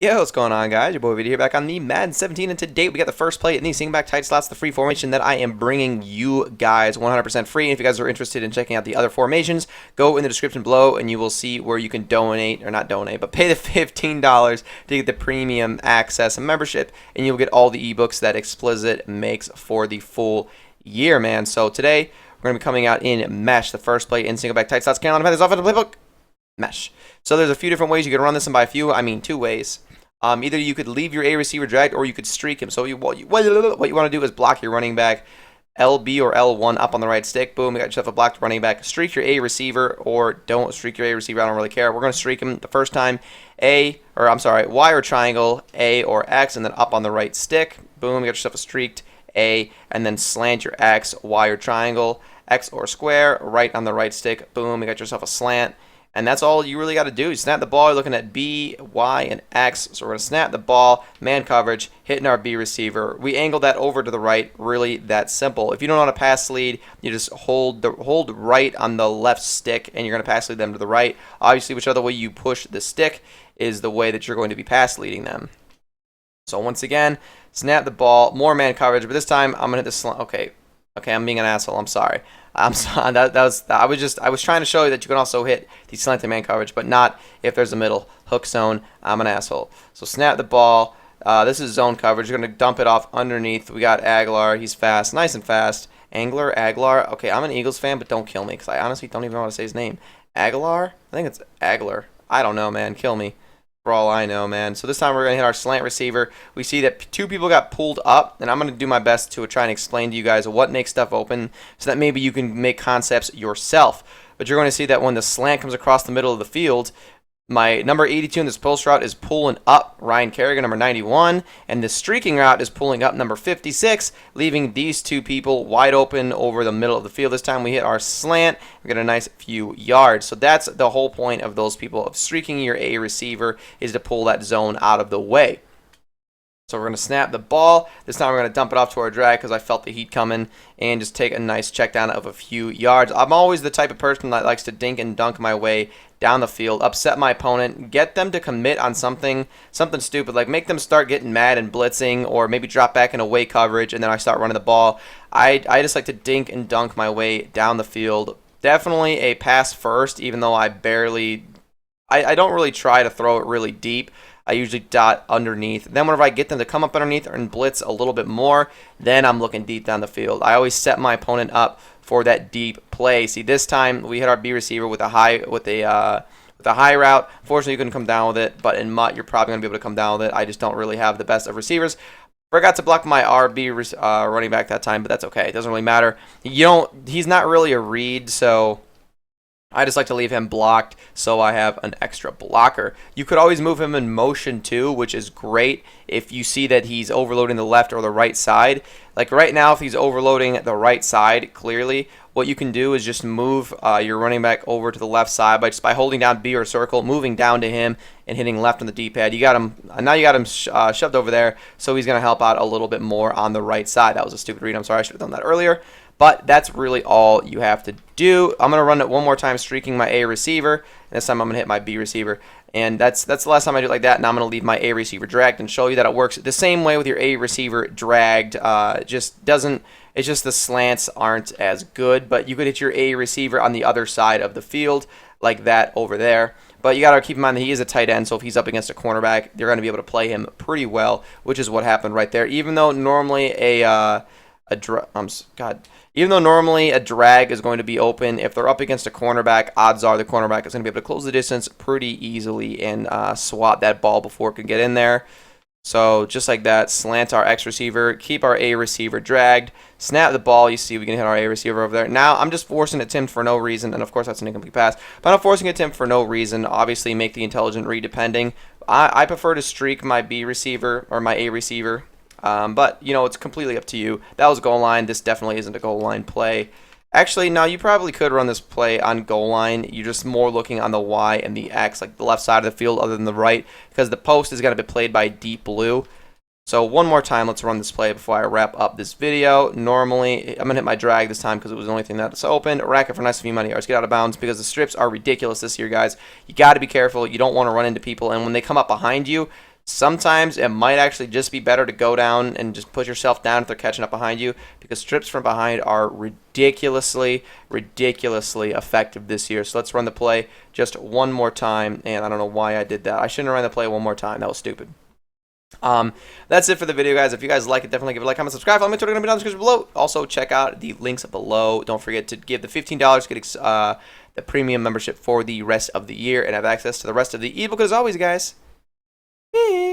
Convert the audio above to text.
Yo, what's going on, guys? Your boy Vito here back on the Madden 17, and today we got the first play in the SingleBack tight slots, the free formation that I am bringing you guys 100% free. And if you guys are interested in checking out the other formations, go in the description below and you will see where you can donate, or not donate, but pay the $15 to get the premium access and membership, and you'll get all the ebooks that Explicit makes for the full year, man. So today we're going to be coming out in Mesh, the first play in SingleBack tight slots. Carolina Panthers offensive playbook, Mesh. So there's a few different ways you can run this, and by a few, I mean two ways. Either you could leave your A receiver dragged or you could streak him. So what you want to do is block your running back LB or L1 up on the right stick. Boom, you got yourself a blocked running back. Streak your A receiver or don't streak your A receiver. I don't really care. We're going to streak him the first time. Y or triangle, A or X, and then up on the right stick. Boom, you got yourself a streaked A, and then slant your X, Y or triangle, X or square, right on the right stick. Boom, you got yourself a slant. And that's all you really got to do. You snap the ball, you're looking at B, Y, and X. So we're going to snap the ball, man coverage, hitting our B receiver. We angle that over to the right, really that simple. If you don't know how to pass lead, you just hold right on the left stick, and you're going to pass lead them to the right. Obviously, whichever way you push the stick is the way that you're going to be pass leading them. So once again, snap the ball, more man coverage, but this time I'm going to hit the slant. Okay, I'm being an asshole. I'm sorry. I'm sorry. I was trying to show you that you can also hit the slanted man coverage, but not if there's a middle hook zone. I'm an asshole. So snap the ball. This is zone coverage. You're going to dump it off underneath. We got Aguilar. He's fast, nice and fast. Aguilar. Okay, I'm an Eagles fan, but don't kill me because I honestly don't even know how to say his name. Aguilar? I think it's Aguilar. I don't know, man. Kill me. For all I know, man. So this time we're going to hit our slant receiver. We see that two people got pulled up, and I'm going to do my best to try and explain to you guys what makes stuff open so that maybe you can make concepts yourself. But you're going to see that when the slant comes across the middle of the field, my number 82 in this post route is pulling up Ryan Kerrigan, number 91, and the streaking route is pulling up number 56, leaving these two people wide open over the middle of the field. This time we hit our slant, we get a nice few yards. So that's the whole point of those people. Of streaking your A receiver is to pull that zone out of the way. So we're going to snap the ball. This time we're going to dump it off to our drag because I felt the heat coming and just take a nice check down of a few yards. I'm always the type of person that likes to dink and dunk my way down the field, upset my opponent, get them to commit on something stupid, like make them start getting mad and blitzing, or maybe drop back in away coverage, and then I start running the ball. I just like to dink and dunk my way down the field. Definitely a pass first, even though I don't really try to throw it really deep. I usually dot underneath. Then whenever I get them to come up underneath and blitz a little bit more, then I'm looking deep down the field. I always set my opponent up for that deep play. See, this time we hit our B receiver with a high route. Fortunately, you couldn't come down with it, but in MUT, you're probably gonna be able to come down with it. I just don't really have the best of receivers. Forgot to block my RB running back that time, but that's okay. It doesn't really matter. He's not really a read, so I just like to leave him blocked so I have an extra blocker. You could always move him in motion too, which is great if you see that he's overloading the left or the right side. Like right now, if he's overloading the right side, clearly, what you can do is just move your running back over to the left side by holding down B or circle, moving down to him, and hitting left on the D-pad. You got him shoved over there, so he's going to help out a little bit more on the right side. That was a stupid read. I'm sorry, I should have done that earlier. But that's really all you have to do. I'm going to run it one more time, streaking my A receiver. And this time I'm going to hit my B receiver. And that's the last time I do it like that. Now I'm going to leave my A receiver dragged and show you that it works the same way with your A receiver dragged. It's just the slants aren't as good. But you could hit your A receiver on the other side of the field like that over there. But you got to keep in mind that he is a tight end, so if he's up against a cornerback, they're going to be able to play him pretty well, which is what happened right there. Even though normally normally a drag is going to be open, if they're up against a cornerback, odds are the cornerback is going to be able to close the distance pretty easily and swat that ball before it can get in there. So just like that, slant our X receiver, keep our A receiver dragged, snap the ball. You see we can hit our A receiver over there. Now I'm just forcing it to him for no reason, and of course that's an incomplete pass. But I'm forcing it to him for no reason. Obviously make the intelligent read depending. I prefer to streak my B receiver or my A receiver. But, it's completely up to you. That was goal line. This definitely isn't a goal line play. Actually, no, you probably could run this play on goal line. You're just more looking on the Y and the X, like the left side of the field other than the right, because the post is going to be played by deep blue. So one more time, let's run this play before I wrap up this video. Normally, I'm going to hit my drag this time because it was the only thing that's open. Rack it for a nice few money yards. Get out of bounds because the strips are ridiculous this year, guys. You got to be careful. You don't want to run into people, and when they come up behind you, Sometimes it might actually just be better to go down and just put yourself down if they're catching up behind you, because strips from behind are ridiculously effective this year. So let's run the play just one more time, and I don't know why I did that. I shouldn't have run the play one more time. That was stupid. That's it for the video, guys. If you guys like it, definitely give it a like, comment, subscribe. Follow me on Twitter, going to be down in the description below. Also, check out the links below. Don't forget to give the $15, get the premium membership for the rest of the year, and have access to the rest of the ebook. As always, guys, peace.